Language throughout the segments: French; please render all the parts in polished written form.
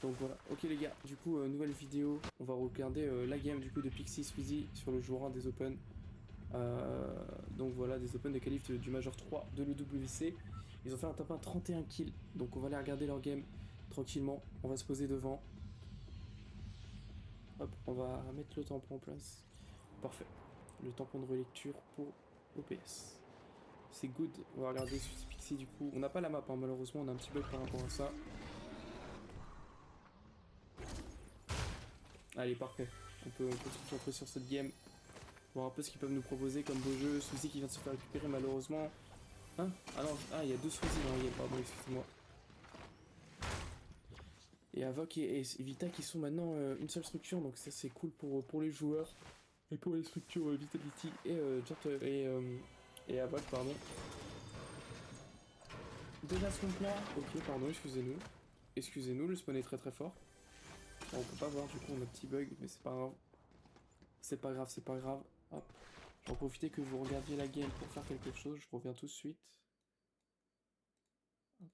Donc voilà, ok les gars, du coup nouvelle vidéo, on va regarder la game du coup de Pixie Sweezy sur le jour 1 des Open. Donc voilà, des Open de qualif du Major 3 de l'EWC. Ils ont fait un top 1 31 kills, donc on va aller regarder leur game tranquillement, on va se poser devant. Hop, on va mettre le tampon en place. Parfait, le tampon de relecture pour OPS. C'est good, on va regarder Sweezy Pixie du coup. On n'a pas la map hein, malheureusement, on a un petit bug par rapport à ça. Allez, parfait, on peut se concentrer sur cette game. Voir un peu ce qu'ils peuvent nous proposer comme beau jeu. Sweezy qui vient de se faire récupérer malheureusement. Hein? Ah non, ah il y a deux Sweezy dans la game, pardon, excusez-moi. Et Avoc et Vita qui sont maintenant une seule structure, donc ça c'est cool pour les joueurs. Et pour les structures Vitality et Avoc, pardon. Déjà ce là. Ok, pardon, excusez-nous. Excusez-nous, le spawn est très très fort. Bon, on peut pas voir, du coup on a un petit bug, mais c'est pas grave. C'est pas grave, c'est pas grave. Hop. Je vais en profiter que vous regardiez la game pour faire quelque chose, je reviens tout de suite. Hop.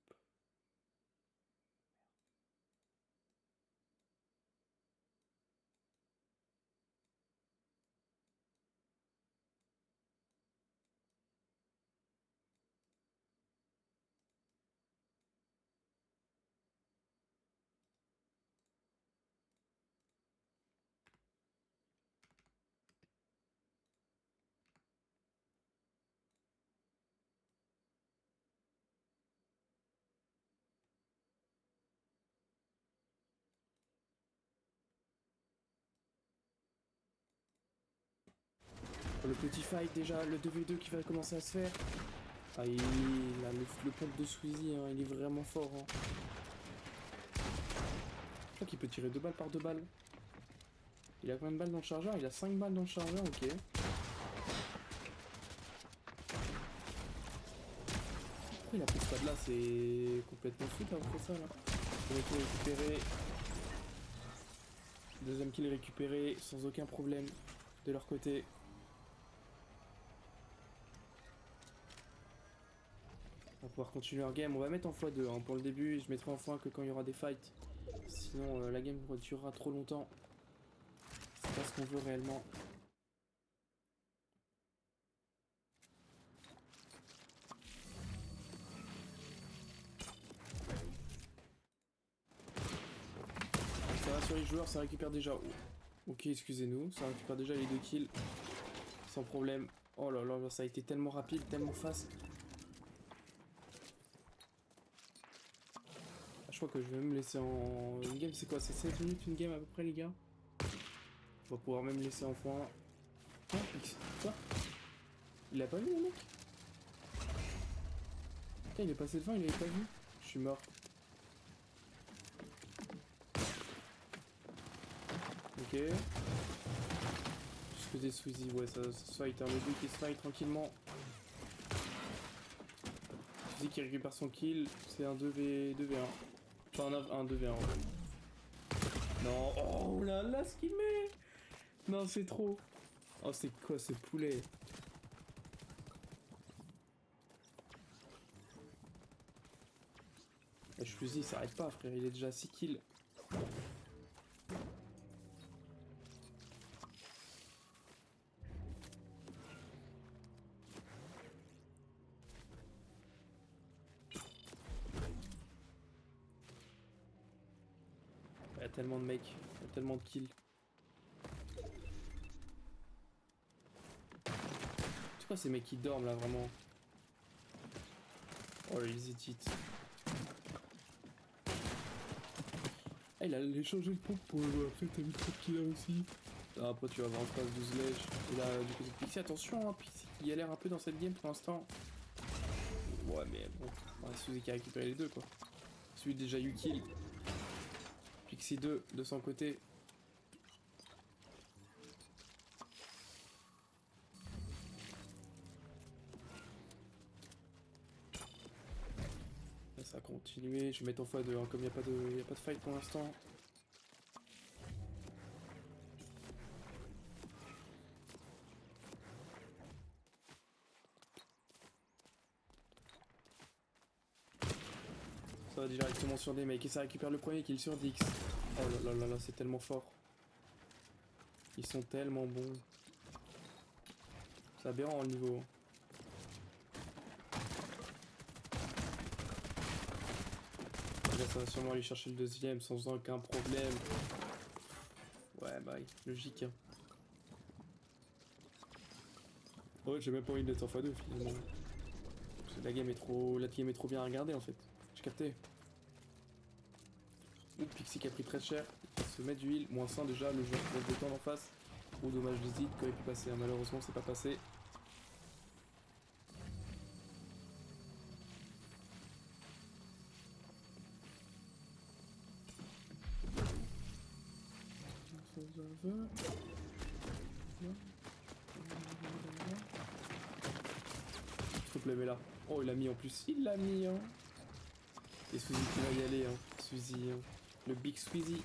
Le petit fight déjà, le 2v2 qui va commencer à se faire. Ah, le pompe de Sweezy, hein, il est vraiment fort. Hein. Je crois qu'il peut tirer 2 balles par 2 balles. Il a combien de balles dans le chargeur? Il a 5 balles dans le chargeur, ok. Pourquoi il a pris ce pad là? C'est complètement fou d'avoir fait ça là. Premier kill récupéré. Deuxième kill récupéré sans aucun problème de leur côté. On va pouvoir continuer leur game. On va mettre en x2 hein. Pour le début. Je mettrai en x1 que quand il y aura des fights. Sinon la game durera trop longtemps. C'est pas ce qu'on veut réellement. Ça va sur les joueurs, ça récupère déjà. Oh. Ok, excusez-nous, ça récupère déjà les 2 kills. Sans problème. Oh là là, ça a été tellement rapide, tellement fast. Ah, je crois que je vais me laisser en... Une game, c'est quoi? C'est 7 minutes une game à peu près, les gars? On va pouvoir même laisser en point. Quoi? Quoi? Il a pas vu, le mec? Putain, il est passé devant, il avait pas vu. Je suis mort. Ok. Juste que des Sweezy, ouais, ça se fight, hein. Les deux qui se fight tranquillement. Sweezy qui récupère son kill, c'est un 2v1. Enfin, un 2v1, ouais. Non, oh là là, ce qu'il met! Non, c'est trop. Oh, c'est quoi ce poulet? Je suis dit, il s'arrête pas, frère, il est déjà à 6 kills. Il y a tellement de mecs, il y a tellement de kills. C'est quoi ces mecs qui dorment là, vraiment? Oh, les édite. Ah, il a changé le pompe pour après, t'as mis trop de killers aussi. Ah, après, tu vas avoir en face 12 lèches. Et là, du coup, c'est Pixie, attention, hein, Pixie qui galère un peu dans cette game pour l'instant. Ouais, mais bon, c'est celui qui a récupéré les deux, quoi. Celui déjà eu kill. Pixie 2 de son côté. Là, ça a continué. Je vais mettre en x2, hein, comme il n'y a pas de fight pour l'instant. Ça va directement sur des mecs et ça récupère le premier kill sur Dix. Oh là là là là, c'est tellement fort. Ils sont tellement bons. C'est aberrant le niveau. Là, ça va sûrement aller chercher le deuxième sans aucun problème. Ouais, bah, logique. Hein. Ouais, j'ai même pas envie d'être en x2 finalement. Parce que la game est trop bien à regarder en fait. J'ai capté. Ouh, Pixie qui a pris très cher. Il se met d'huile. Moins 100 déjà, le joueur qui va se détendre en face. Oh, dommage, visite, qui aurait pu passer. Hein. Malheureusement, c'est pas passé. S'il te plaît, mais là. Oh, il l'a mis en plus. Il l'a mis, hein. Et Squeezie qui va y aller, hein. Squeezie, hein. Le Big Squeezie.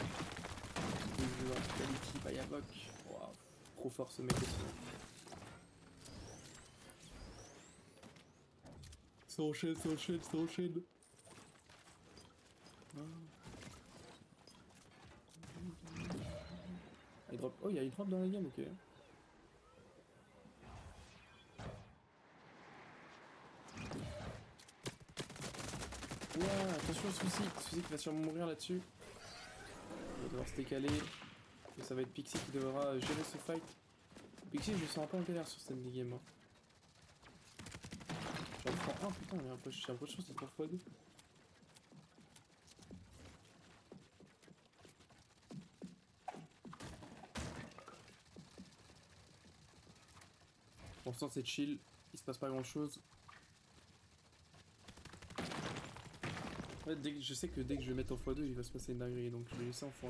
Le joueur quality by Havok. Waouh. Trop fort ce mec aussi. Ça enchaîne, ça enchaîne, ça enchaîne. Ah, il drop. Oh, il y a une drop dans la game, ok. Ouah, attention Squeezie. Squeezie qui va sûrement mourir là-dessus. Il va devoir se décaler. Et ça va être Pixie qui devra gérer ce fight. Pixie, je le sens un peu en galère sur cette minigame. Hein. J'en prends un, putain, j'ai un peu de chance d'être pour x2. Pour l'instant, c'est chill, il se passe pas grand chose. Ouais, je sais que dès que je vais mettre en x2, il va se passer une dinguerie, donc je vais laisser en x1.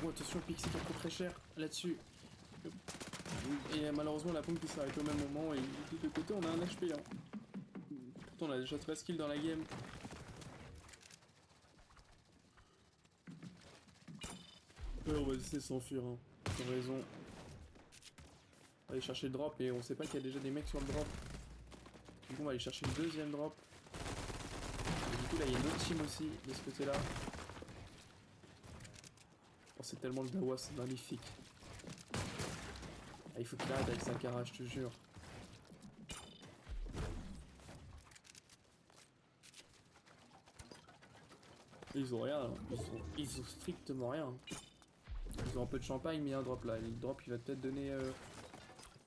Oh, attention, Pixie qui a coûté très cher là-dessus. Et malheureusement, la pompe qui s'arrête au même moment, et de deux côtés, on a un HP. Hein. Pourtant, on a déjà 13 kills dans la game. Ouais, on va essayer de s'enfuir, hein. T'as raison. On va aller chercher le drop, et on sait pas qu'il y a déjà des mecs sur le drop. Du coup, on va aller chercher le deuxième drop. Et du coup, là, il y a une autre team aussi, de ce côté-là. Oh, c'est tellement le Dawa, c'est magnifique. Ah, il faut qu'il arrête avec sa cara, je te jure. Ils ont rien, hein. Ils ont strictement rien. Ils ont un peu de champagne, mais un drop là. Le drop, il va peut-être donner...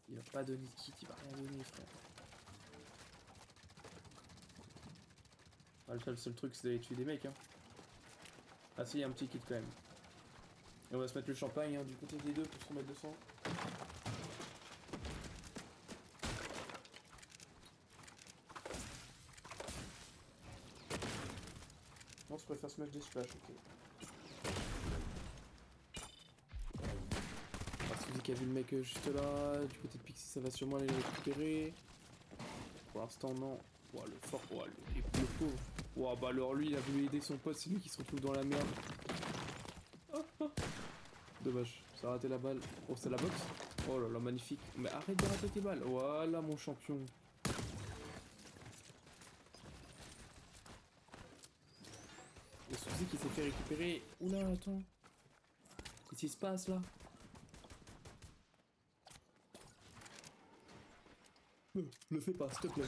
Il va pas donner de kit, il va rien donner, frère. Ah, le seul truc, c'est d'aller tuer des mecs, hein. Ah si, il y a un petit kit quand même. Et on va se mettre le champagne, hein, du côté des deux pour se remettre 200. Non, je préfère se mettre des splash, ok. Celui qui a vu le mec juste là, du côté de Pixie ça va sûrement aller le récupérer. Pour l'instant non. Ouah le fort, ouah le pauvre. Ouah bah alors lui il a voulu aider son pote, c'est lui qui se retrouve dans la merde. Dommage, ça a raté la balle. Oh c'est la boxe. Oh là là magnifique. Mais arrête de rater tes balles. Voilà mon champion. Et Suzy qui s'est fait récupérer. Oula attends. Qu'est-ce qui se passe là? Le fais pas, s'il te plaît.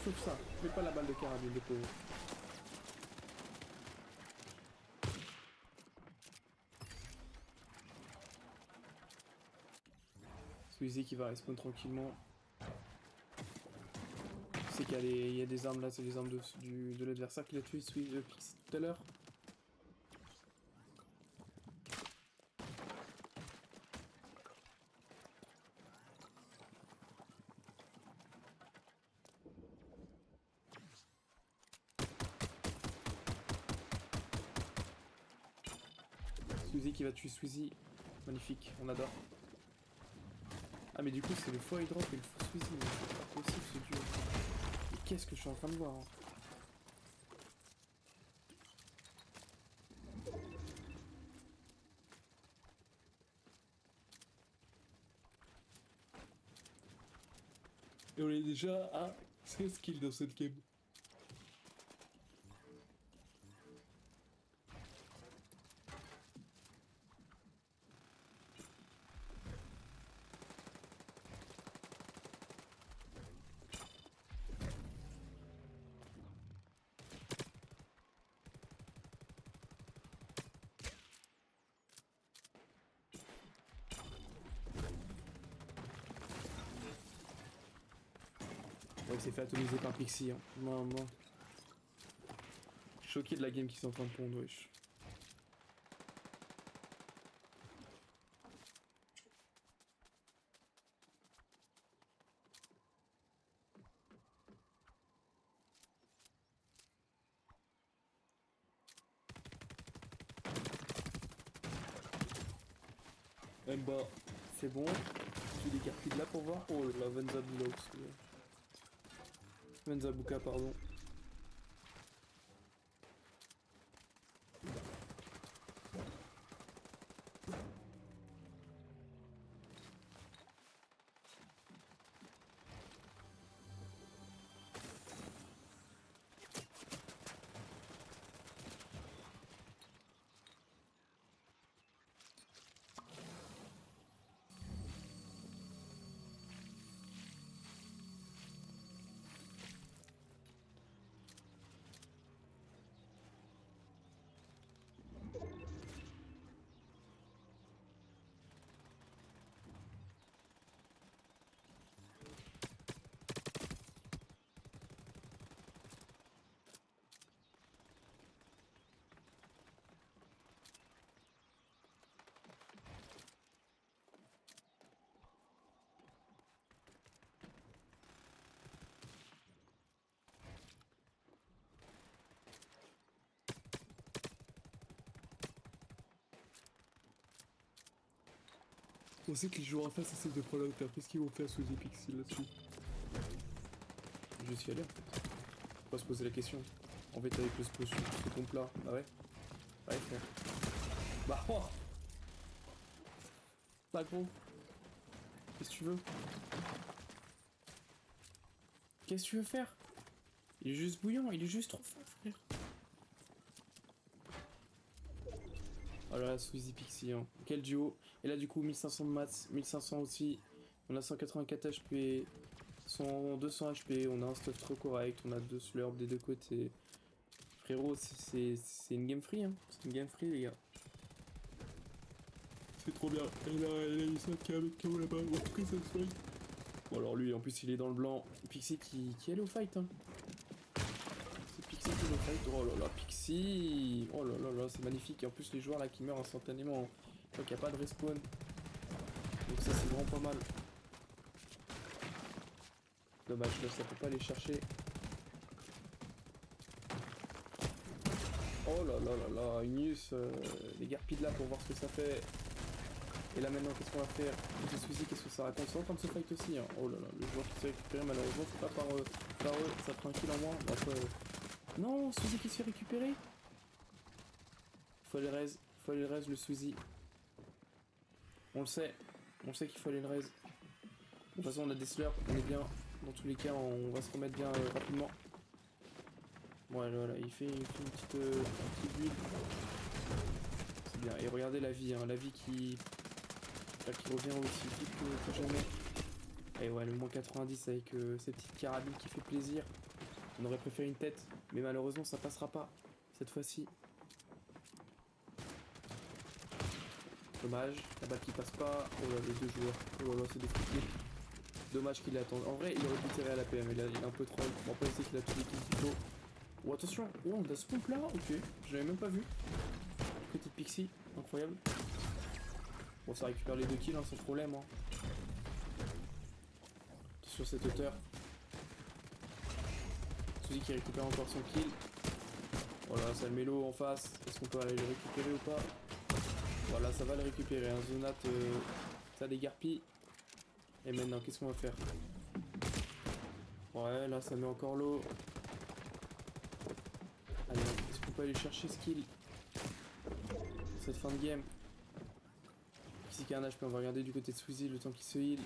Sauf ça. Mets pas la balle de carabine, de pauvre. Squeezie qui va respawn tranquillement. Tu sais qu'il y a des armes là, c'est les armes de l'adversaire qui l'a tué, Pixie tout à l'heure. Squeezie qui va tuer Squeezie. Magnifique, on adore. Ah mais du coup c'est le faux drop et le faux Squeezie, mais c'est pas possible ce duo. Mais qu'est-ce que je suis en train de voir hein. Et on est déjà à C'est skill dans cette game. Ouais, il s'est fait atomiser par Pixie, hein. Moi. Choqué de la game qui sont en train de pondre, wesh. Bah, c'est bon. Tu des cartes de là pour voir. Oh la Venza Bullaux. Venza Buka, pardon. On sait que les joueurs en face essaient de prendre la hauteur. Qu'est-ce qu'ils vont faire sous les pixels là-dessus? Je suis allé en fait. Faut pas se poser la question. En fait, avec ce pompe là. Ah ouais? Ouais, frère. Bah, oh! Bah, gros. Qu'est-ce que tu veux? Qu'est-ce que tu veux faire? Il est juste bouillant, il est juste trop fort, frère. Oh là là, Squeezie Pixie, hein. Quel duo. Et là, du coup, 1500 de maths, 1500 aussi. On a 184 HP, 200 HP, on a un stuff trop correct, on a 2 slurps des deux côtés. Frérot, c'est une game free, hein. C'est une game free, les gars. C'est trop bien. Et là, il a eu 5 KO là-bas. On a pris cette fight. Bon, alors lui, en plus, il est dans le blanc. Pixie qui allait au fight, hein. C'est Pixie qui est au fight. Oh là là, Pixie. Oh là là là, c'est magnifique. Et en plus, les joueurs là qui meurent instantanément. Je crois qu'il n'y a pas de respawn. Donc ça, c'est vraiment pas mal. Dommage, là, ça peut pas aller chercher. Oh là là là là, Ignius, les garpies de là pour voir ce que ça fait. Et là maintenant, qu'est-ce qu'on va faire? Je suis qu'est-ce que ça raconte? C'est en train de se fight aussi, hein. Oh là là, le joueur qui s'est récupéré, malheureusement, c'est pas par eux, ça prend un kill en moins. Bon, après, non, Suzy qui se fait récupérer. Faut aller le raise, le Suzy. On sait qu'il faut aller le raise. De toute façon, on a des slurps, on est bien. Dans tous les cas, on va se remettre bien rapidement. Voilà, il fait une petite build. C'est bien. Et regardez la vie, hein, la vie qui revient aussi vite que jamais. Et ouais, le moins 90 avec cette petite carabine qui fait plaisir. On aurait préféré une tête, mais malheureusement ça passera pas cette fois-ci. Dommage, la balle qui passe pas. Oh là, les deux joueurs. Oh là là, c'est des flics. Dommage qu'il ait attendu. En vrai, il aurait pu tirer à la PM, il est un peu troll. Bon, après, il sait qu'il a tous les kills qu'il faut. Oh, attention. Oh, on a ce pompe là. Ok, je l'avais même pas vu. Petite Pixie, incroyable. Bon, ça récupère les 2 kills hein, sans problème. Hein. Sur cette hauteur. Suzy qui récupère encore son kill. Voilà, ça le mélo en face. Est-ce qu'on peut aller le récupérer ou pas? Voilà, ça va le récupérer. Un Zonat, ça dégarpille. Et maintenant, qu'est-ce qu'on va faire? Ouais, là, ça met encore l'eau. Allez, est-ce qu'on peut aller chercher ce kill? Cette fin de game. Ici qu'il y a un HP, on va regarder du côté de Squeezie le temps qu'il se heal.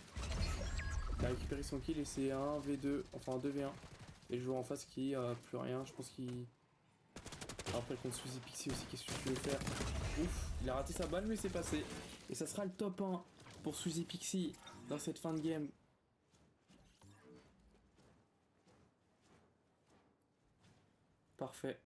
Il a récupéré son kill et c'est un V2, enfin un 2v1. Et le joueur en face qui a plus rien, je pense qu'il... Après contre Suzy Pixie aussi, qu'est-ce que tu veux faire? Ouf, il a raté sa balle mais c'est passé. Et ça sera le top 1 pour Suzy Pixie dans cette fin de game. Parfait.